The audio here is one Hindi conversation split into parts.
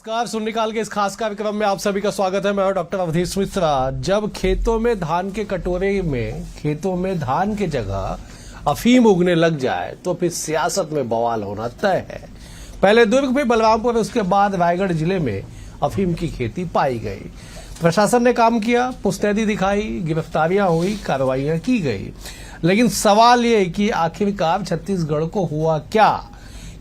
नमस्कार, सुन निकाल के इस खास कार्यक्रम में आप सभी का स्वागत है। मैं हूं डॉक्टर अवधेश मिश्रा। जब खेतों में धान के कटोरे में खेतों में धान के जगह अफीम उगने लग जाए तो फिर सियासत में बवाल होना तय है। पहले दुर्ग में, बलरामपुर, उसके बाद रायगढ़ जिले में अफीम की खेती पाई गई। प्रशासन ने काम किया, पुस्तैदी दिखाई, गिरफ्तारियां हुई, कार्रवाइयां की गई। लेकिन सवाल ये कि आखिरकार छत्तीसगढ़ को हुआ क्या?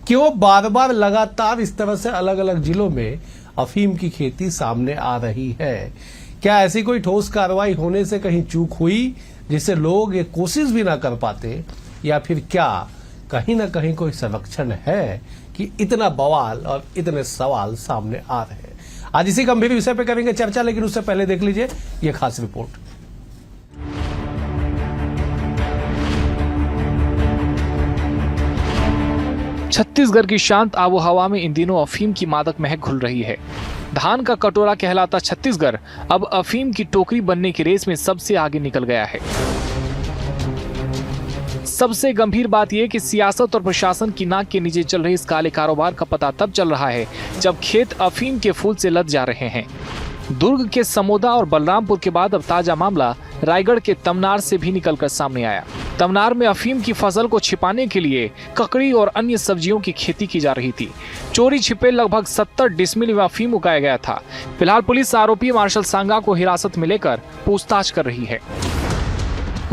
क्यों बार बार लगातार इस तरह से अलग अलग जिलों में अफीम की खेती सामने आ रही है? क्या ऐसी कोई ठोस कार्रवाई होने से कहीं चूक हुई जिससे लोग ये कोशिश भी ना कर पाते, या फिर क्या कहीं ना कहीं कोई संरक्षण है कि इतना बवाल और इतने सवाल सामने आ रहे हैं? आज इसी गंभीर विषय पर करेंगे चर्चा, लेकिन उससे पहले देख लीजिए ये खास रिपोर्ट। छत्तीसगढ़ की शांत आबोहवा में इन दिनों अफीम की मादक महक घुल रही है। धान का कटोरा कहलाता छत्तीसगढ़ अब अफीम की टोकरी बनने की रेस में सबसे आगे निकल गया है। सबसे गंभीर बात यह कि सियासत और प्रशासन की नाक के नीचे चल रहे इस काले कारोबार का पता तब चल रहा है जब खेत अफीम के फूल से लद जा रहे हैं। दुर्ग के समोदा और बलरामपुर के बाद अब ताजा मामला रायगढ़ के तमनार से भी निकलकर सामने आया। तमनार में अफीम की फसल को छिपाने के लिए ककड़ी और अन्य सब्जियों की खेती की जा रही थी। चोरी छिपे लगभग 70 डिसमिल में अफीम उगाया गया था। फिलहाल पुलिस आरोपी मार्शल सांगा को हिरासत में लेकर पूछताछ कर रही है।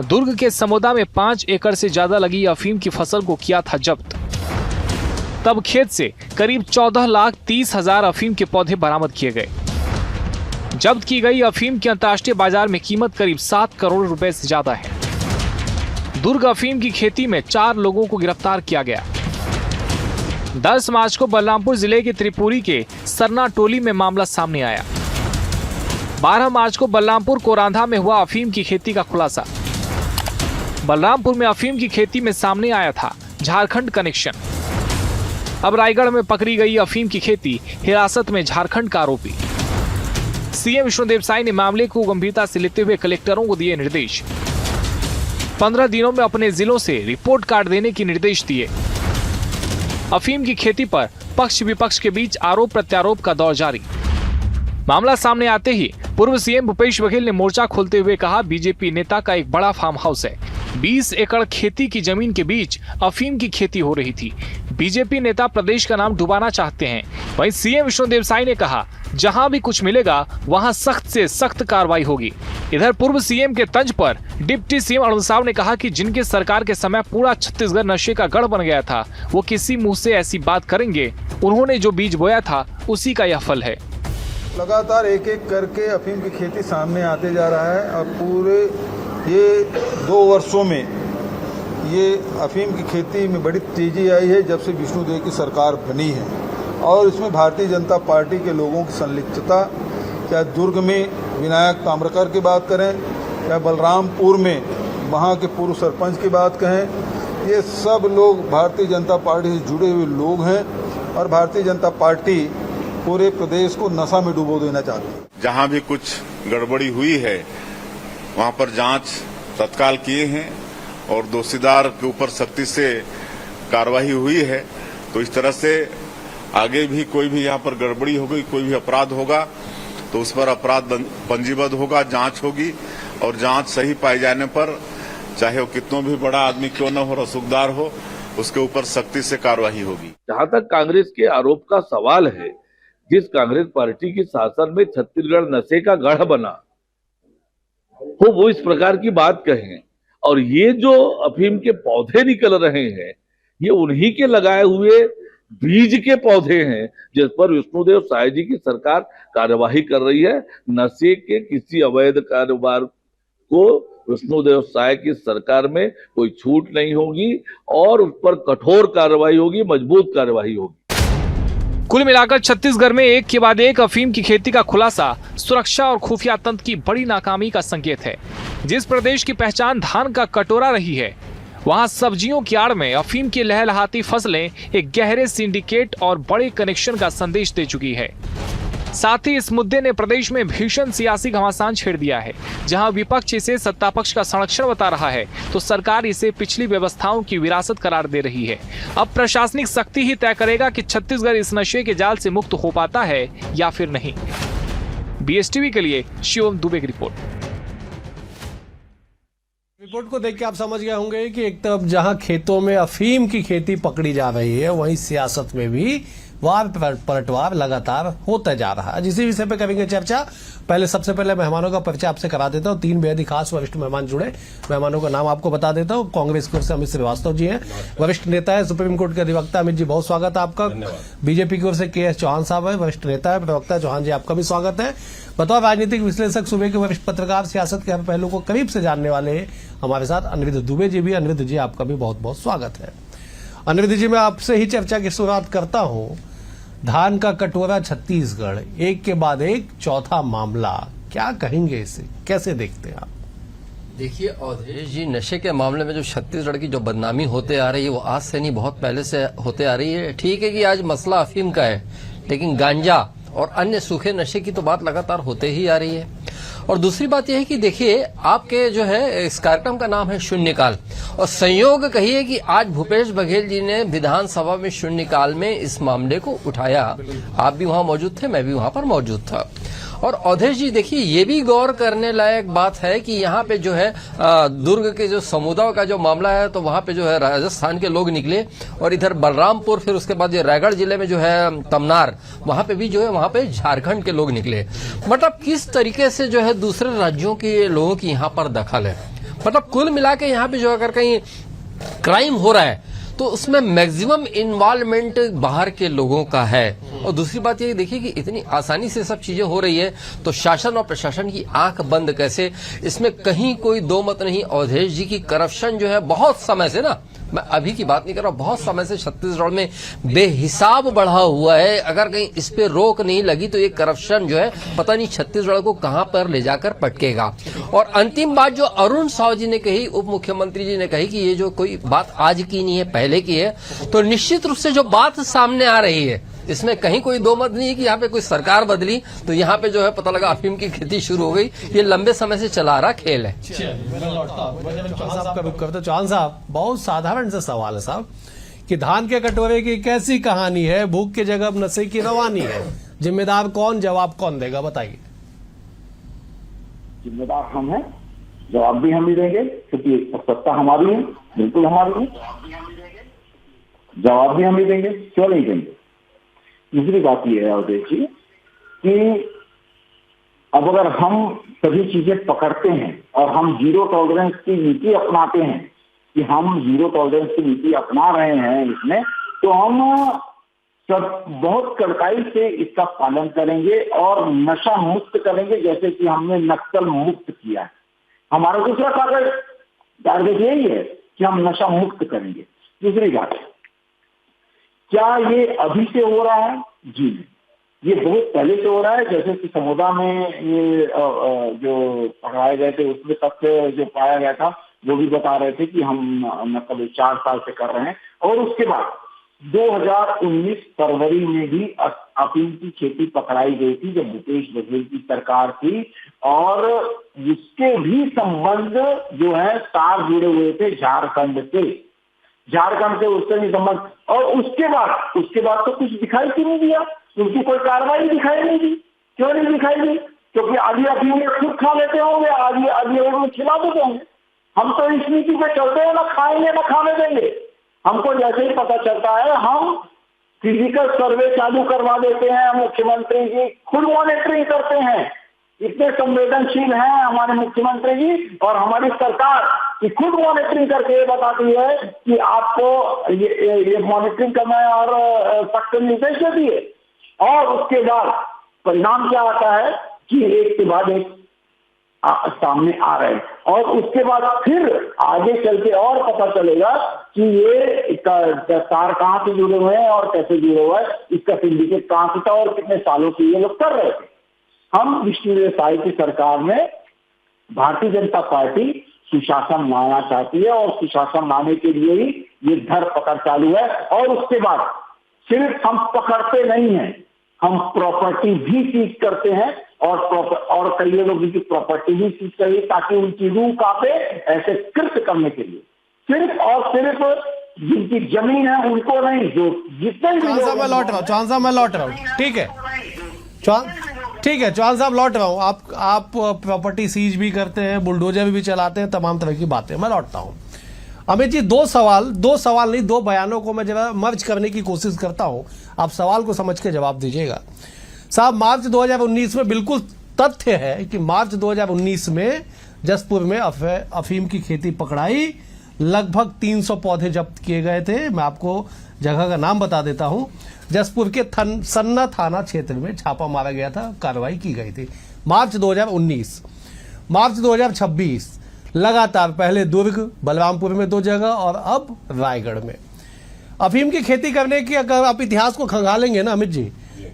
दुर्ग के समोदा में 5 एकड़ से ज्यादा लगी अफीम की फसल को किया था जब्त। तब खेत से करीब 14,30,000 अफीम के पौधे बरामद किए गए। जब्त की गई अफीम की अंतर्राष्ट्रीय बाजार में कीमत करीब 7 करोड़ रुपए से ज्यादा है। दुर्ग अफीम की खेती में 4 लोगों को गिरफ्तार किया गया। 10 मार्च को बलरामपुर जिले के त्रिपुरी के सरना टोली में मामला सामने आया। 12 मार्च को बलरामपुर कोरांधा में हुआ अफीम की खेती का खुलासा। बलरामपुर में अफीम की खेती में सामने आया था झारखंड कनेक्शन। अब रायगढ़ में पकड़ी गई अफीम की खेती, हिरासत में झारखंड का आरोपी। सीएम विष्णुदेव साय ने मामले को गंभीरता से लेते हुए कलेक्टरों को दिए निर्देश। 15 दिनों में अपने जिलों से रिपोर्ट कार्ड देने के निर्देश दिए। अफीम की खेती पर पक्ष विपक्ष के बीच आरोप प्रत्यारोप का दौर जारी। मामला सामने आते ही पूर्व सीएम भूपेश बघेल ने मोर्चा खोलते हुए कहा, बीजेपी नेता का एक बड़ा फार्म हाउस है। 20 एकड़ खेती की जमीन के बीच अफीम की खेती हो रही थी। बीजेपी नेता प्रदेश का नाम डुबाना चाहते हैं। वहीं सीएम विष्णुदेव साय ने कहा, जहां भी कुछ मिलेगा वहां सख्त से सख्त कार्रवाई होगी। इधर पूर्व सीएम के तंज पर डिप्टी सीएम अरुण साव ने कहा कि जिनके सरकार के समय पूरा छत्तीसगढ़ नशे का गढ़ बन गया था, वो किसी मुंह से ऐसी बात करेंगे? उन्होंने जो बीज बोया था उसी का यह फल है। लगातार एक एक करके अफीम की खेती सामने आते जा रहा है। अब पूरे ये 2 वर्षों में ये अफीम की खेती में बड़ी तेजी आई है जब से विष्णुदेव की सरकार बनी है, और इसमें भारतीय जनता पार्टी के लोगों की संलिप्तता, चाहे दुर्ग में विनायक ताम्रकर की बात करें, चाहे बलरामपुर में वहाँ के पूर्व सरपंच की बात कहें, ये सब लोग भारतीय जनता पार्टी से जुड़े हुए लोग हैं और भारतीय जनता पार्टी पूरे प्रदेश को नशा में डुबो देना चाहती है। जहां भी कुछ गड़बड़ी हुई है वहां पर जांच तत्काल किए हैं और दोषीदार के ऊपर सख्ती से कार्रवाई हुई है। तो इस तरह से आगे भी कोई भी यहाँ पर गड़बड़ी होगी, कोई भी अपराध होगा तो उस पर अपराध पंजीबद्ध होगा, जांच होगी, और जांच सही पाए जाने पर चाहे वो कितना भी बड़ा आदमी क्यों न हो, रसूखदार हो, उसके ऊपर सख्ती से कार्रवाई होगी। जहां तक कांग्रेस के आरोप का सवाल है, जिस कांग्रेस पार्टी के शासन में छत्तीसगढ़ नशे का गढ़ बना हो, वो इस प्रकार की बात कहें, और ये जो अफीम के पौधे निकल रहे हैं ये उन्हीं के लगाए हुए बीज के पौधे हैं जिस पर विष्णुदेव साय जी की सरकार कार्यवाही कर रही है। नशे के किसी अवैध कारोबार को विष्णुदेव साय की सरकार में कोई छूट नहीं होगी और उस पर कठोर कार्रवाई होगी, मजबूत कार्रवाई होगी। कुल मिलाकर छत्तीसगढ़ में एक के बाद एक अफीम की खेती का खुलासा सुरक्षा और खुफिया तंत्र की बड़ी नाकामी का संकेत है। जिस प्रदेश की पहचान धान का कटोरा रही है, वहां सब्जियों की आड़ में अफीम की लहलहाती फसलें एक गहरे सिंडिकेट और बड़े कनेक्शन का संदेश दे चुकी है। साथ ही इस मुद्दे ने प्रदेश में भीषण सियासी घमासान छेड़ दिया है। जहां विपक्ष इसे सत्तापक्ष का संरक्षण बता रहा है, तो सरकार इसे पिछली व्यवस्थाओं की विरासत करार दे रही है। अब प्रशासनिक सख्ती ही तय करेगा कि छत्तीसगढ़ इस नशे के जाल से मुक्त हो पाता है या फिर नहीं। BSTV के लिए शिवम दुबे की रिपोर्ट। रिपोर्ट को देख के आप समझ गए होंगे कि एक तरफ जहां खेतों में अफीम की खेती पकड़ी जा रही है, वहीं सियासत में भी वार पलटवार लगातार होता जा रहा है। इसी विषय पे करेंगे चर्चा। पहले सबसे पहले मेहमानों का परिचय आपसे करा देता हूँ। 3 बेहद ही खास वरिष्ठ मेहमान जुड़े। मेहमानों का नाम आपको बता देता हूँ। कांग्रेस की ओर से अमित श्रीवास्तव जी हैं, वरिष्ठ नेता है, सुप्रीम कोर्ट के अधिवक्ता। अमित जी, बहुत स्वागत है आपका। बीजेपी की ओर से KS चौहान साहब है, वरिष्ठ नेता है, प्रवक्ता। चौहान जी, आपका भी स्वागत है। बतौर राजनीतिक विश्लेषक, सूबे के वरिष्ठ पत्रकार, सियासत के हर पहलू को करीब से जानने वाले हैं हमारे साथ अनिरुद्ध दुबे जी भी। अनिरुद्ध जी, आपका भी बहुत बहुत स्वागत है। अनिरुद्ध जी, मैं आपसे ही चर्चा की शुरुआत करता हूँ। धान का कटोरा छत्तीसगढ़, एक के बाद एक चौथा मामला, क्या कहेंगे इसे, कैसे देखते हैं आप? देखिए अवधेश जी, नशे के मामले में जो छत्तीसगढ़ की जो बदनामी होते आ रही है वो आज से नहीं, बहुत पहले से होते आ रही है। ठीक है कि आज मसला अफीम का है, लेकिन गांजा और अन्य सूखे नशे की तो बात लगातार होते ही आ रही है। और दूसरी बात यह है कि देखिए, आपके जो है इस कार्यक्रम का नाम है शून्यकाल, और संयोग कहिए कि आज भूपेश बघेल जी ने विधानसभा में शून्यकाल में इस मामले को उठाया। आप भी वहां मौजूद थे, मैं भी वहां पर मौजूद था। और अवधेश जी देखिए, ये भी गौर करने लायक बात है कि यहाँ पे जो है दुर्ग के जो समुदाय का जो मामला है, तो वहां पे जो है राजस्थान के लोग निकले, और इधर बलरामपुर, फिर उसके बाद ये रायगढ़ जिले में जो है तमनार, वहां पे भी जो है वहां पे झारखंड के लोग निकले। मतलब किस तरीके से जो है दूसरे राज्यों के लोगों की यहाँ पर दखल है। मतलब कुल मिला के यहाँ पे जो अगर कहीं क्राइम हो रहा है तो उसमें मैक्सिमम इन्वॉल्वमेंट बाहर के लोगों का है। और दूसरी बात ये देखिए कि इतनी आसानी से सब चीजें हो रही है, तो शासन और प्रशासन की आंख बंद कैसे, इसमें कहीं कोई दो मत नहीं। अवधेश जी की करप्शन जो है बहुत समय से, ना मैं अभी की बात नहीं कर रहा, बहुत समय से छत्तीसगढ़ में बेहिसाब बढ़ा हुआ है। अगर कहीं इस पे रोक नहीं लगी तो ये करप्शन जो है पता नहीं छत्तीसगढ़ को कहां पर ले जाकर पटकेगा। और अंतिम बात जो अरुण साव जी ने कही, उप मुख्यमंत्री जी ने कही कि ये जो कोई बात आज की नहीं है, पहले की है, तो निश्चित रूप से जो बात सामने आ रही है इसमें कहीं कोई दो मत नहीं है कि यहाँ पे कोई सरकार बदली तो यहाँ पे जो है पता लगा अफीम की खेती शुरू हो गई। ये लंबे समय से चला रहा खेल है। चौहान साहब, बहुत साधारण सा सवाल है साहब कि धान के कटोरे की कैसी कहानी है, भूख की जगह नशे की रवानी है, जिम्मेदार कौन, जवाब कौन देगा, बताइए। जिम्मेदार हम हैं, जवाब भी हम ही देंगे, क्योंकि सत्ता हमारी है, बिल्कुल हमारी है, जवाब भी हम ही देंगे, क्यों नहीं देंगे। दूसरी बात यह है अवधेश जी कि अब अगर हम सभी चीजें पकड़ते हैं और हम जीरो टॉलरेंस की नीति अपनाते हैं कि हम जीरो टॉलरेंस की नीति अपना रहे हैं इसमें, तो हम सब बहुत कड़काई से इसका पालन करेंगे और नशा मुक्त करेंगे, जैसे कि हमने नक्सल मुक्त किया है। हमारा दूसरा टारगेट यही है कि हम नशा मुक्त करेंगे। दूसरी बात, क्या ये अभी से हो रहा है? जी, ये बहुत पहले से हो रहा है। जैसे कि समुदाय में ये जो पकड़ाए गए थे उसमें तथ्य जो पाया गया था वो भी बता रहे थे कि हम मतलब 4 साल से कर रहे हैं। और उसके बाद 2019 फरवरी में भी अफीम की खेती पकड़ाई गई थी जब भूपेश बघेल की सरकार थी, और जिसके भी संबंध जो है तार जुड़े हुए थे झारखंड से, उससे भी संबंध। और उसके बाद तो कुछ दिखाई क्यों नहीं दिया, उनकी कोई कार्रवाई दिखाई नहीं दी। क्यों नहीं दिखाई दी? क्योंकि आधी अफीम में खुद खा लेते होंगे, आधी लोग खिला देते होंगे। हम तो इस नीति पे चलते हैं, ना खाएंगे ना खाने देंगे। हमको जैसे ही पता चलता है हम फिजिकल सर्वे चालू करवा देते हैं। मुख्यमंत्री जी खुद मॉनिटरिंग करते हैं, इतने संवेदनशील हैं हमारे मुख्यमंत्री जी और हमारी सरकार कि खुद मॉनिटरिंग करके ये बताती है कि आपको ये मॉनिटरिंग करना है और सख्त निर्देश दे दिए। और उसके बाद परिणाम क्या आता है कि एक के बाद एक सामने आ रहे हैं, और उसके बाद फिर आगे चल के और पता चलेगा कि ये तार कहाँ से जुड़े हुए हैं और कैसे जुड़े हुए हैं, इसका सिंडिकेट कहाँ से था और कितने सालों से ये लोग कर रहे थे। हम विष्णुदेव साय की सरकार में भारतीय जनता पार्टी सुशासन लाना चाहती है और सुशासन लाने के लिए ही ये धर पकड़ चालू है। और उसके बाद सिर्फ हम पकड़ते नहीं हैं, हम प्रॉपर्टी भी सीज करते हैं और कई लोगों की प्रॉपर्टी भी सीज करिए ताकि उनकी रूह कांपे ऐसे कृत्य करने के लिए। सिर्फ और सिर्फ जिनकी जमीन है उनको नहीं, जो जितने भी चौहान साहब मैं लौट रहा हूँ, चौहान साहब मैं लौट रहा हूँ, ठीक है ठीक है चौहान साहब लौट रहा हूँ। आप प्रॉपर्टी सीज भी करते हैं, बुलडोजर भी चलाते हैं, तमाम तरह की बातें, मैं लौटता हूँ। अमित जी, दो सवाल नहीं, दो बयानों को मैं जरा मर्ज करने की कोशिश करता हूं, आप सवाल को समझ के जवाब दीजिएगा। साहब, मार्च 2019 में बिल्कुल तथ्य है कि मार्च 2019 में जसपुर में अफीम की खेती पकड़ाई, लगभग 300 पौधे जब्त किए गए थे। मैं आपको जगह का नाम बता देता हूं, जसपुर के सन्ना थाना क्षेत्र में छापा मारा गया था, कार्रवाई की गई थी मार्च 2019। मार्च 2026 लगातार पहले दुर्ग, बलरामपुर में 2 जगह और अब रायगढ़ में अफीम की खेती करने की अगर आप इतिहास को खंगालेंगे ना अमित जी,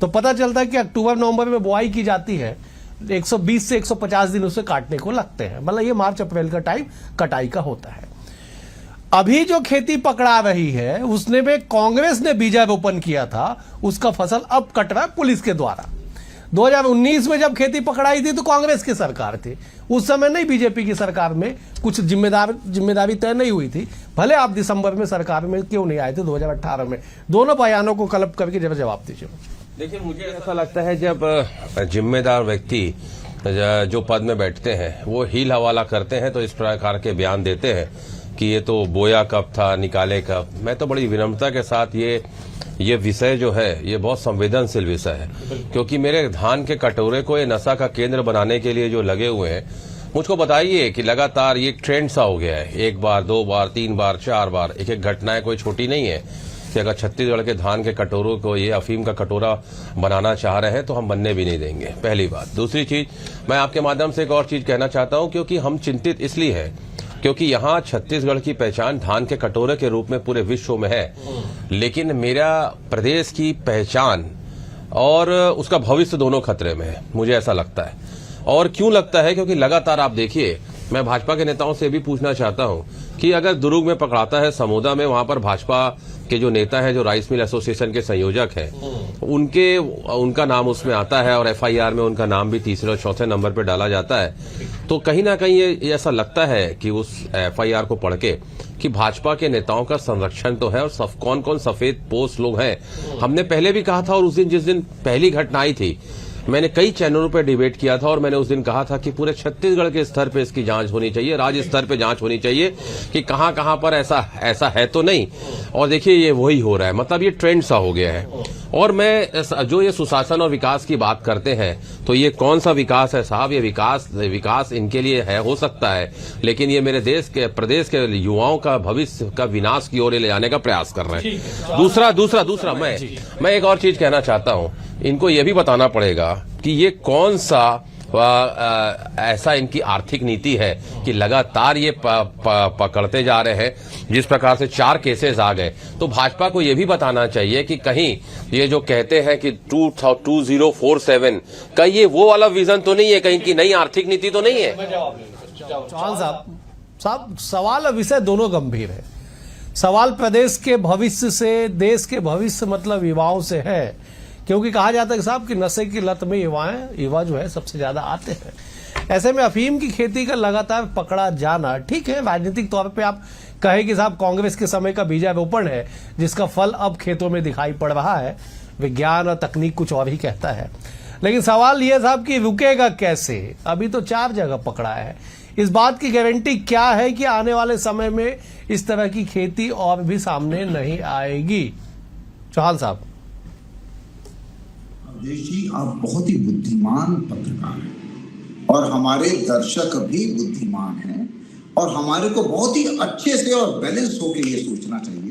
तो पता चलता है कि अक्टूबर नवंबर में बुआई की जाती है, 120 से 150 दिन उसे काटने को लगते हैं। मतलब ये मार्च अप्रैल का टाइम कटाई का होता है। अभी जो खेती पकड़ा रही है उसने में कांग्रेस ने बीजारोपण किया था, उसका फसल अब कट रहा है पुलिस के द्वारा। 2019 में जब खेती पकड़ाई थी तो कांग्रेस की सरकार थी, उस समय नहीं बीजेपी की सरकार में कुछ जिम्मेदारी तय नहीं हुई थी। भले आप दिसंबर में सरकार में क्यों नहीं आए थे 2018 में। दोनों बयानों को क्लब करके जब जवाब दीजिए। देखिए, मुझे ऐसा लगता है जब जिम्मेदार व्यक्ति जो पद में बैठते हैं वो हील हवाला करते हैं तो इस प्रकार के बयान देते हैं कि ये तो बोया कब था, निकाले कब। मैं तो बड़ी विनम्रता के साथ ये विषय जो है ये बहुत संवेदनशील विषय है, क्योंकि मेरे धान के कटोरे को ये नशा का केंद्र बनाने के लिए जो लगे हुए हैं, मुझको बताइए कि लगातार ये ट्रेंड सा हो गया है। 1 बार 2 बार 3 बार 4 बार एक घटनाएं कोई छोटी नहीं है कि अगर छत्तीसगढ़ के धान के कटोरों को ये अफीम का कटोरा बनाना चाह रहे हैं तो हम बनने भी नहीं देंगे, पहली बात। दूसरी चीज, मैं आपके माध्यम से एक और चीज कहना चाहता हूं, क्योंकि हम चिंतित इसलिए है क्योंकि यहाँ छत्तीसगढ़ की पहचान धान के कटोरे के रूप में पूरे विश्व में है, लेकिन मेरा प्रदेश की पहचान और उसका भविष्य दोनों खतरे में है, मुझे ऐसा लगता है। और क्यों लगता है? क्योंकि लगातार आप देखिए, मैं भाजपा के नेताओं से भी पूछना चाहता हूं कि अगर दुर्ग में पकड़ाता है, समोदा में, वहां पर भाजपा के जो नेता है, जो राइस मिल एसोसिएशन के संयोजक हैं, उनका नाम उसमें आता है और एफआईआर में उनका नाम भी 3 और 4 नंबर पर डाला जाता है, तो कहीं ना कहीं ये ऐसा लगता है कि उस एफआईआर को पढ़ के कि भाजपा के नेताओं का संरक्षण तो है और कौन कौन सफेद पोस्ट लोग हैं। हमने पहले भी कहा था, और उस दिन जिस दिन पहली घटना आई थी, मैंने कई चैनलों पर डिबेट किया था और मैंने उस दिन कहा था कि पूरे छत्तीसगढ़ के स्तर पे इसकी जांच होनी चाहिए, राज्य स्तर पे जांच होनी चाहिए कि कहां कहां पर ऐसा है तो नहीं। और देखिए, ये वही हो रहा है, मतलब ये ट्रेंड सा हो गया है। और मैं जो ये सुशासन और विकास की बात करते हैं, तो ये कौन सा विकास है साहब? ये विकास इनके लिए है, हो सकता है, लेकिन ये मेरे प्रदेश के युवाओं का भविष्य का विनाश की ओर ले जाने का प्रयास कर रहे हैं। दूसरा मैं एक और चीज कहना चाहता हूं, इनको ये भी बताना पड़ेगा कि ये कौन सा ऐसा इनकी आर्थिक नीति है कि लगातार ये पकड़ते जा रहे हैं। जिस प्रकार से 4 केसेस आ गए, तो भाजपा को ये भी बताना चाहिए कि कहीं ये जो कहते हैं कि 2047 का ये वो वाला विजन तो नहीं है, कहीं की नई आर्थिक नीति तो नहीं है। चौहान साहब, सवाल और विषय दोनों गंभीर है। सवाल प्रदेश के भविष्य से, देश के भविष्य मतलब युवाओं से है, क्योंकि कहा जाता है कि साहब कि नशे की लत में युवा जो है सबसे ज्यादा आते हैं। ऐसे में अफीम की खेती का लगातार पकड़ा जाना, ठीक है, राजनीतिक तौर पे आप कहे कि साहब कांग्रेस के समय का बीजारोपण है जिसका फल अब खेतों में दिखाई पड़ रहा है, विज्ञान और तकनीक कुछ और ही कहता है। लेकिन सवाल यह साहब कि रुकेगा कैसे? अभी तो 4 जगह पकड़ा है, इस बात की गारंटी क्या है कि आने वाले समय में इस तरह की खेती और भी सामने नहीं आएगी? चौहान साहब। अवधेश जी, आप बहुत ही बुद्धिमान पत्रकार हैं और हमारे दर्शक भी बुद्धिमान हैं, और हमारे को बहुत ही अच्छे से और बैलेंस होकर ये सोचना चाहिए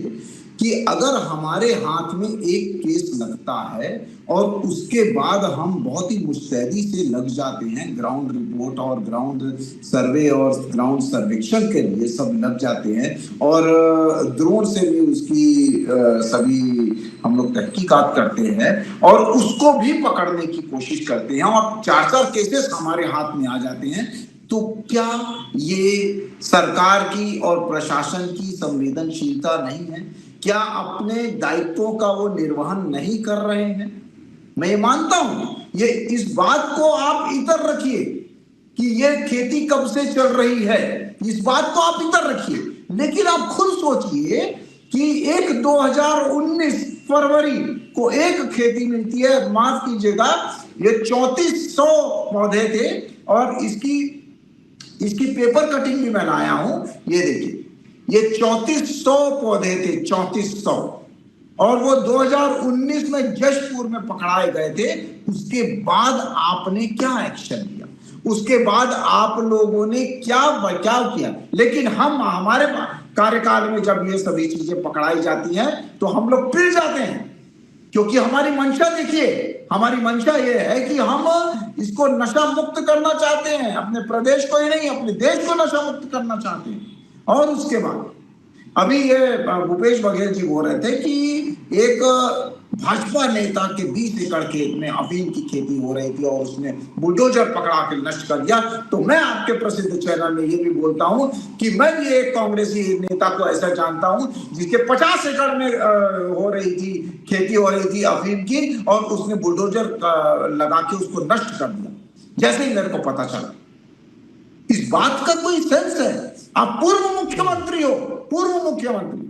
कि अगर हमारे हाथ में एक केस लगता है और उसके बाद हम बहुत ही मुस्तैदी से लग जाते हैं, ग्राउंड रिपोर्ट और ग्राउंड सर्वे और ग्राउंड सर्वेक्षण के लिए सब लग जाते हैं, और ड्रोन से भी उसकी सभी हम लोग तहकीकात करते हैं और उसको भी पकड़ने की कोशिश करते हैं, और 4 केसेस हमारे हाथ में आ जाते हैं, तो क्या ये सरकार की और प्रशासन की संवेदनशीलता नहीं है? क्या अपने दायित्वों का वो निर्वहन नहीं कर रहे हैं? मैं ये मानता हूं, ये इस बात को आप इधर रखिए कि ये खेती कब से चल रही है, इस बात को आप इधर रखिए, लेकिन आप खुद सोचिए कि 2019 फरवरी को एक खेती मिलती है, माफ कीजिएगा, ये 3400 पौधे थे और इसकी पेपर कटिंग भी मैं लाया हूं, ये देखिए, ये 3400 पौधे थे, 3400, और वो 2019 में जशपुर में पकड़ाए गए थे। उसके बाद आपने क्या एक्शन लिया, उसके बाद आप लोगों ने क्या बचाव किया? लेकिन हमारे कार्यकाल में जब ये सभी चीजें पकड़ाई जाती हैं तो हम लोग पिल जाते हैं, क्योंकि हमारी मंशा देखिए, हमारी मंशा ये है कि हम इसको नशा मुक्त करना चाहते हैं, अपने प्रदेश को ही नहीं अपने देश को नशा मुक्त करना चाहते हैं। और उसके बाद अभी ये भूपेश बघेल जी बोल रहे थे कि एक भाजपा नेता के 20 एकड़ खेत में अफीम की खेती हो रही थी और उसने बुलडोजर पकड़ा के नष्ट कर दिया। तो मैं आपके प्रसिद्ध चैनल में ये भी बोलता हूं कि मैं भी एक कांग्रेसी नेता को ऐसा जानता हूं जिसके 50 एकड़ में हो रही थी, खेती हो रही थी अफीम की, और उसने बुलडोजर लगा के उसको नष्ट कर दिया जैसे ही मेरे को पता चला। इस बात का कोई सेंस है? आप पूर्व मुख्यमंत्री हो, पूर्व मुख्यमंत्री,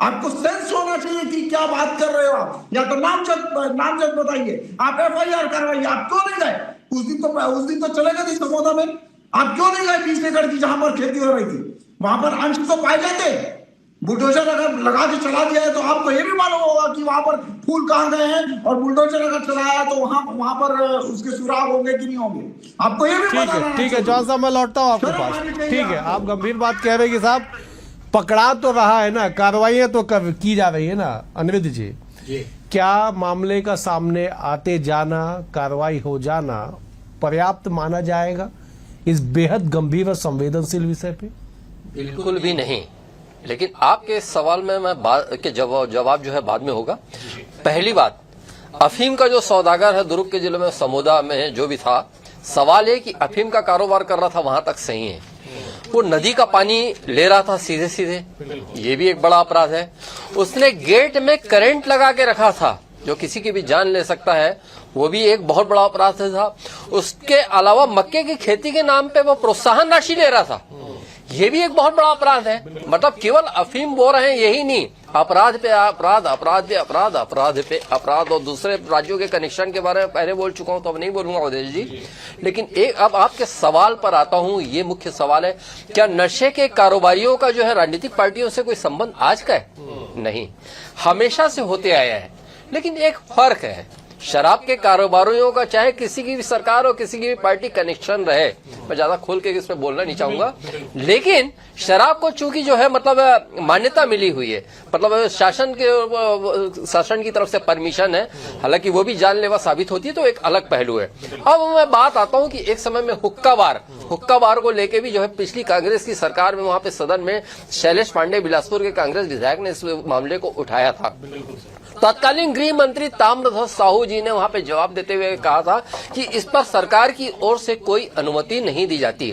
आपको सेंस होना चाहिए कि क्या बात कर रहे हो आप। या तो नामजद बताइए, आप FIR करवाइए। आप क्यों नहीं गए उस दिन तो चले गए थे समोदा में, आप क्यों नहीं गए 20 एकड़ की जहां पर खेती हो रही थी? वहां पर अंश तो पाए जाते। बुलडोजर अगर लगा के चला दिया है तो आपको ये भी मालूम होगा कि वहां पर फूल कहां गए हैं, और बुलडोजर अगर चलाया तो वहां पर उसके सुराग होंगे कि नहीं होंगे, आपको ये भी ठीक है जॉन साहब, मैं लौटता हूं आपके पास। ठीक है, आप गंभीर बात कह रहे हैं कि साहब पकड़ा तो रहा है ना, कार्रवाइयां तो की जा रही है ना। अनिरुद्ध जी, क्या मामले का सामने आते जाना, कार्रवाई हो जाना पर्याप्त माना जाएगा इस बेहद गंभीर और संवेदनशील विषय पे? बिल्कुल भी नहीं। लेकिन आपके सवाल में मैं जवाब जो है बाद में होगा। पहली बात, अफीम का जो सौदागर है दुर्ग के जिले में समोदा में जो भी था, सवाल है कि अफीम का कारोबार कर रहा था वहां तक सही है, वो नदी का पानी ले रहा था सीधे सीधे, ये भी एक बड़ा अपराध है। उसने गेट में करंट लगा के रखा था जो किसी की भी जान ले सकता है, वो भी एक बहुत बड़ा अपराध था। उसके अलावा मक्के की खेती के नाम पे वो प्रोत्साहन राशि ले रहा था, ये भी एक बहुत बड़ा अपराध है। मतलब केवल अफीम बोल रहे हैं यही नहीं, अपराध पे अपराध, अपराध पे अपराध, अपराध पे अपराध। और दूसरे राज्यों के कनेक्शन के बारे में पहले बोल चुका हूं तो अब नहीं बोलूंगा अवधेश जी। लेकिन एक अब आपके सवाल पर आता हूं, ये मुख्य सवाल है, क्या नशे के कारोबारियों का जो है राजनीतिक पार्टियों से कोई संबंध आज का है? नहीं, हमेशा से होते आया है। लेकिन एक फर्क है, शराब के कारोबारियों का चाहे किसी की भी सरकार और किसी की भी पार्टी कनेक्शन रहे, मैं ज्यादा खोल के इसमें बोलना नहीं चाहूंगा, लेकिन शराब को चूंकि जो है मतलब मान्यता मिली हुई है, मतलब शासन की तरफ से परमिशन है, हालांकि वो भी जानलेवा साबित होती है तो एक अलग पहलू है। अब मैं बात आता हूं कि एक समय में हुक्का बार को लेके भी जो है पिछली कांग्रेस की सरकार में वहां पे सदन में शैलेश पांडे बिलासपुर के कांग्रेस विधायक ने इस मामले को उठाया था। तत्कालीन गृह मंत्री ताम्रध्वज साहू जी ने वहां पे जवाब देते हुए कहा था कि इस पर सरकार की ओर से कोई अनुमति नहीं दी जाती।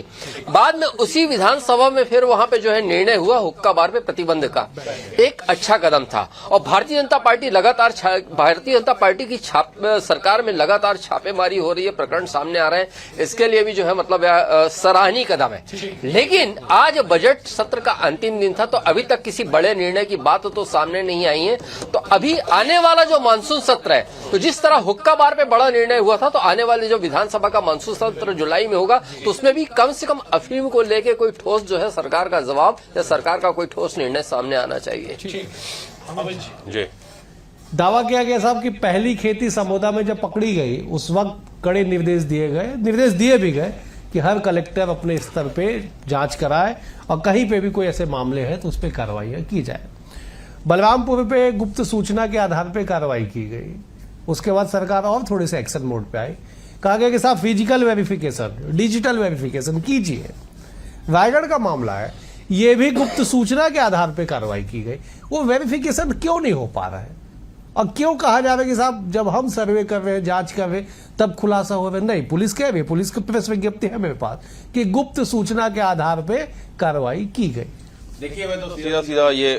बाद में उसी विधानसभा में फिर वहां पे जो है निर्णय हुआ हुक्का बार पे प्रतिबंध का, एक अच्छा कदम था। और भारतीय जनता पार्टी की सरकार में लगातार छापेमारी हो रही है, प्रकरण सामने आ रहे हैं, इसके लिए भी जो है मतलब सराहनीय कदम है। लेकिन आज बजट सत्र का अंतिम दिन था तो अभी तक किसी बड़े निर्णय की बात तो सामने नहीं आई है। तो अभी आने वाला जो मानसून सत्र है, तो जिस तरह हुक्का बार पे बड़ा निर्णय हुआ था, तो आने वाले जो विधानसभा का मानसून सत्र जुलाई में होगा तो उसमें भी कम से कम अफीम को लेके कोई ठोस जो है सरकार का जवाब या सरकार का कोई ठोस निर्णय सामने आना चाहिए। जी, दावा किया गया साहब कि पहली खेती समोदा में जब पकड़ी गई उस वक्त कड़े निर्देश दिए भी गए कि हर कलेक्टर अपने स्तर पे जांच कराए और कहीं पे भी कोई ऐसे मामले हैं तो उस पर कार्रवाई की जाए। बलरामपुर पे गुप्त सूचना के आधार पे कार्रवाई की गई, उसके बाद सरकार और थोड़े से एक्शन मोड पे आई, कहा गया कि साहब फिजिकल वेरिफिकेशन, डिजिटल वेरिफिकेशन कीजिए। रायगढ़ का मामला है, ये भी गुप्त सूचना के आधार पे कार्रवाई की गई, वो वेरिफिकेशन क्यों नहीं हो पा रहा है? और क्यों कहा जा रहा है कि साहब जब हम सर्वे कर रहे हैं, जांच कर रहे हैं, तब खुलासा हो रहा है? नहीं, पुलिस कह रही है, पुलिस की प्रेस विज्ञप्ति है मेरे पास कि गुप्त सूचना के आधार पे कार्रवाई की गई। देखिए, मैं तो सीधा सीधा ये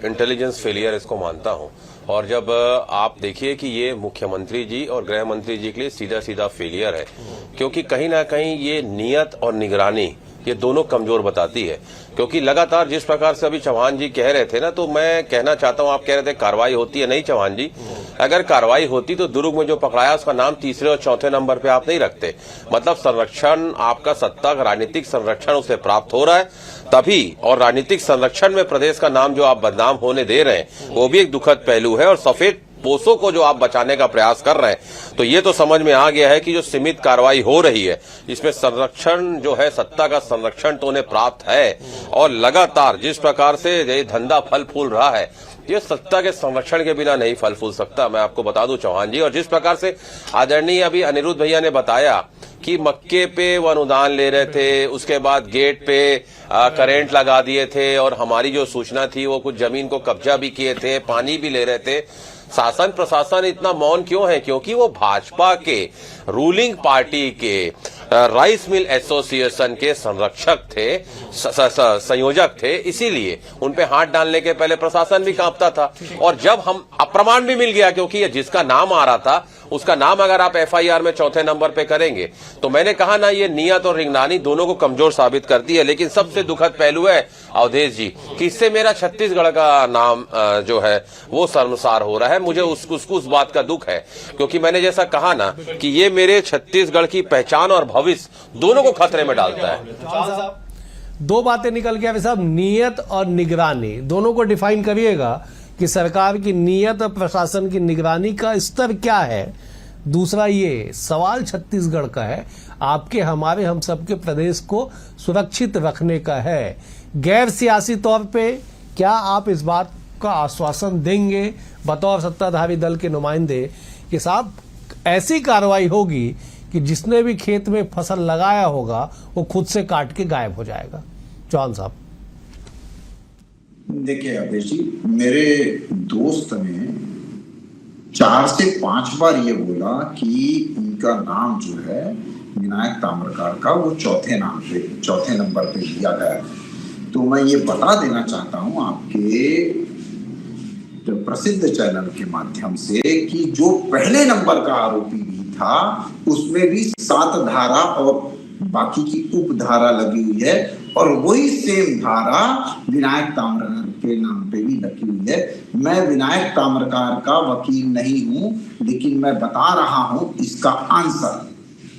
इंटेलिजेंस फेलियर इसको मानता हूं। और जब आप देखिए कि ये मुख्यमंत्री जी और गृह मंत्री जी के लिए सीधा सीधा फेलियर है, क्योंकि कहीं ना कहीं ये नियत और निगरानी ये दोनों कमजोर बताती है। क्योंकि लगातार जिस प्रकार से अभी चौहान जी कह रहे थे ना, तो मैं कहना चाहता हूं, आप कह रहे थे कार्रवाई होती है। नहीं चौहान जी, अगर कार्रवाई होती तो दुर्ग में जो पकड़ाया उसका नाम तीसरे और चौथे नंबर पे आप नहीं रखते। मतलब संरक्षण, आपका सत्ता का राजनीतिक संरक्षण उसे प्राप्त हो रहा है तभी, और राजनीतिक संरक्षण में प्रदेश का नाम जो आप बदनाम होने दे रहे हैं वो भी एक दुखद पहलू है। और सफेद पोसों को जो आप बचाने का प्रयास कर रहे हैं, तो ये तो समझ में आ गया है कि जो सीमित कार्रवाई हो रही है इसमें संरक्षण जो है, सत्ता का संरक्षण तो उन्हें प्राप्त है। और लगातार जिस प्रकार से ये धंधा फल फूल रहा है, ये सत्ता के संरक्षण के बिना नहीं फल फूल सकता, मैं आपको बता दूं चौहान जी। और जिस प्रकार से आदरणीय अभी अनिरुद्ध भैया ने बताया कि मक्के पे वो अनुदान ले रहे थे, उसके बाद गेट पे करंट लगा दिए थे, और हमारी जो सूचना थी वो कुछ जमीन को कब्जा भी किए थे, पानी भी ले रहे थे। शासन प्रशासन इतना मौन क्यों है? क्योंकि वो भाजपा के रूलिंग पार्टी के राइस मिल एसोसिएशन के संरक्षक थे, संयोजक थे, इसीलिए उन पे हाथ डालने के पहले प्रशासन भी कांपता था। और जब हम अप्रमाण भी मिल गया, क्योंकि ये जिसका नाम आ रहा था उसका नाम अगर आप एफआईआर में चौथे नंबर पे करेंगे, तो मैंने कहा ना, ये नियत और निगरानी दोनों को कमजोर साबित करती है। लेकिन सबसे दुखद पहलू है अवधेश जी कि इससे मेरा छत्तीसगढ़ का नाम जो है वो शर्मसार हो रहा है। मुझे उस बात का दुख है, क्योंकि मैंने जैसा कहा ना कि ये मेरे छत्तीसगढ़ की पहचान और भविष्य दोनों को खतरे में डालता है। दो बातें निकल के आए साहब, नियत और निगरानी, दोनों को डिफाइन करिएगा कि सरकार की नियत और प्रशासन की निगरानी का स्तर क्या है। दूसरा, ये सवाल छत्तीसगढ़ का है, आपके, हमारे, हम सबके प्रदेश को सुरक्षित रखने का है। गैर सियासी तौर पे क्या आप इस बात का आश्वासन देंगे बतौर सत्ताधारी दल के नुमाइंदे कि साहब ऐसी कार्रवाई होगी कि जिसने भी खेत में फसल लगाया होगा वो खुद से काट के गायब हो जाएगा? चौहान साहब। देखिए अवधेश जी, मेरे दोस्त ने 4 से 5 बार ये बोला कि उनका नाम जो है विनायक ताम्रकार का वो चौथे नंबर पे लिया गया है। तो मैं ये बता देना चाहता हूं आपके प्रसिद्ध चैनल के माध्यम से कि जो पहले नंबर का आरोपी भी था उसमें भी 7 धारा और बाकी की उपधारा लगी हुई है, और वही सेम धारा विनायक ताम्रकार के नाम पे भी लगी हुई है। मैं विनायक ताम्रकार का वकील नहीं हूं, लेकिन मैं बता रहा हूं इसका आंसर।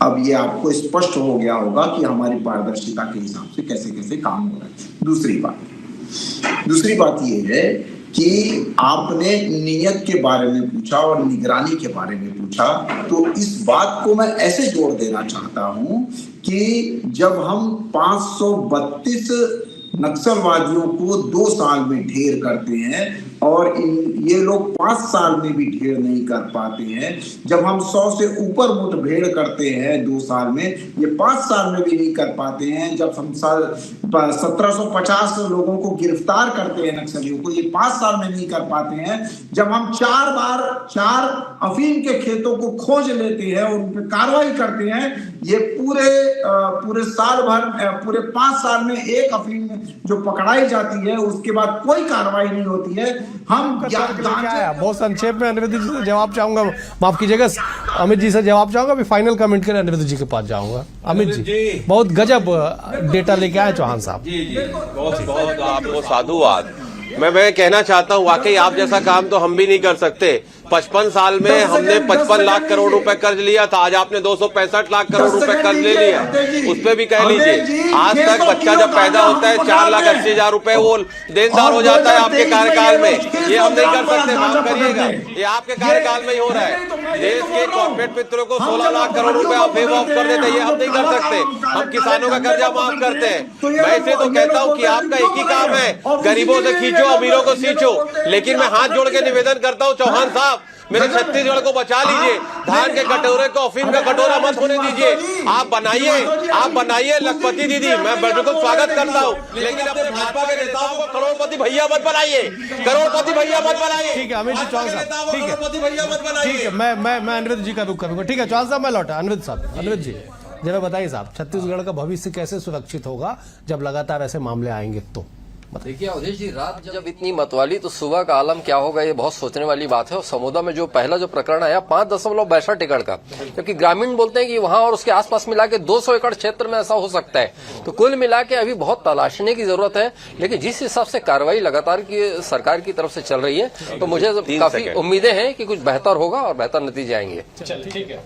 अब ये आपको स्पष्ट हो गया होगा कि हमारी पारदर्शिता के हिसाब से कैसे कैसे काम हो रहा है। दूसरी बात ये है कि आपने नियत के बारे में पूछा और निगरानी के बारे में पूछा, तो इस बात को मैं ऐसे जोड़ देना चाहता हूं कि जब हम 532 नक्सलवादियों को 2 साल में ढेर करते हैं और ये लोग 5 साल में भी ढेर नहीं कर पाते हैं, जब हम 100 से ऊपर मुठभेड़ करते हैं 2 साल में, ये 5 साल में भी नहीं कर पाते हैं, जब हम 1750 लोगों को गिरफ्तार करते हैं नक्सलियों को, ये 5 साल में नहीं कर पाते हैं, जब हम 4 अफीम के खेतों को खोज लेते हैं और उन पर कार्रवाई करते हैं, ये पूरे साल भर, पूरे 5 साल में एक अफीम जो पकड़ाई जाती है उसके बाद कोई कार्रवाई नहीं होती है। हम क्या है? बहुत संक्षेप में अनिरुद्ध जी से जवाब चाहूंगा, माफ कीजिएगा, अमित जी से जवाब चाहूंगा, अभी फाइनल कमेंट के लिए अनिरुद्ध जी के पास जाऊंगा। अमित जी, बहुत गजब डेटा लेके आए चौहान साहब। बहुत आपको साधुवाद। मैं कहना चाहता हूँ, वाकई आप जैसा काम तो हम भी नहीं कर सकते। 55 साल में हमने 55 लाख करोड़ रुपए कर्ज लिया था, आज आपने 265 लाख करोड़ रुपए कर्ज ले लिया, उस पर भी कह लीजिए। आज तक बच्चा जब पैदा होता है 4,80,000 रुपए वो देनदार हो जाता है आपके कार्यकाल में। ये हम नहीं कर सकते, माफ करिएगा, ये आपके कार्यकाल में ही हो रहा है। देश के कॉर्पोरेट मित्रों को 16 लाख करोड़ रुपए आप वेव ऑफ कर देते, ये हम नहीं कर सकते। हम किसानों का कर्जा माफ करते हैं। मैं इसे तो कहता हूँ कि आपका एक ही काम है, गरीबों से खींचो, अमीरों को सींचो। लेकिन मैं हाथ जोड़ के निवेदन करता हूँ चौहान साहब, मेरे छत्तीसगढ़ को बचा लीजिए, धान के कटोरे को अफीम का कटोरा मत होने दीजिए। आप बनाइए लखपति दीदी, मैं बिल्कुल स्वागत करता हूँ, लेकिन अपने भाजपा के नेताओं को करोड़पति भैया मत बनाइए, करोड़पति भैया मत बनाइए। ठीक है अमित जी, चौहान साहब, ठीक है, ठीक है, मैं अनिरुद्ध जी का रुख करूंगा। ठीक है चौहान साहब, मैं लौटा। अनिरुद्ध जी जरा बताइए साहब, छत्तीसगढ़ का भविष्य कैसे सुरक्षित होगा जब लगातार ऐसे मामले आएंगे? तो देखिए अवधेश जी, रात जब इतनी मतवाली तो सुबह का आलम क्या होगा, ये बहुत सोचने वाली बात है। और समोदा में जो पहला जो प्रकरण आया 5.62 एकड़ का, जबकि ग्रामीण बोलते हैं कि वहां और उसके आसपास मिला के 200 एकड़ क्षेत्र में ऐसा हो सकता है। तो कुल मिला के अभी बहुत तलाशने की जरूरत है, लेकिन जिस हिसाब से कार्रवाई लगातार की सरकार की तरफ से चल रही है, तो मुझे काफी उम्मीदें हैं कि कुछ बेहतर होगा और बेहतर नतीजे आएंगे। ठीक है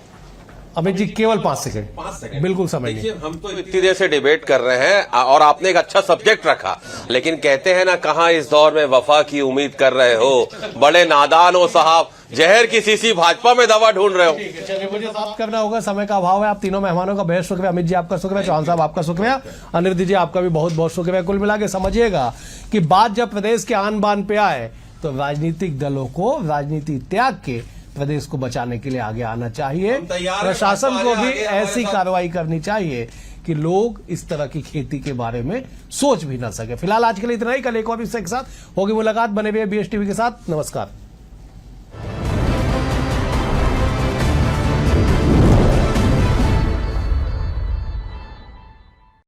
अमित जी, केवल 5 सेकंड, बिल्कुल समय नहीं। हम तो इतनी देर से डिबेट कर रहे हैं और आपने एक अच्छा सब्जेक्ट रखा, लेकिन कहते हैं ना, कहां इस दौर में वफा की उम्मीद कर रहे हो, बड़े नादान हो साहब, जहर की शीशी भाजपा में दवा ढूंढ रहे हो। चलिए मुझे समाप्त करना होगा, समय का अभाव है। आप तीनों मेहमानों का बेहद शुक्रिया। अमित जी आपका शुक्रिया, चौहान साहब आपका शुक्रिया, अनिरुद्ध जी आपका भी बहुत बहुत शुक्रिया। कुल मिला के समझिएगा कि बात जब प्रदेश के आन बान पे आए तो राजनीतिक दलों को राजनीति त्याग के प्रदेश को बचाने के लिए आगे आना चाहिए। प्रशासन को भी ऐसी कार्रवाई करनी चाहिए कि लोग इस तरह की खेती के बारे में सोच भी ना सके। फिलहाल आज के लिए इतना ही, कल एक और विषय के साथ होगी मुलाकात। बने हुए BSTV के साथ, नमस्कार।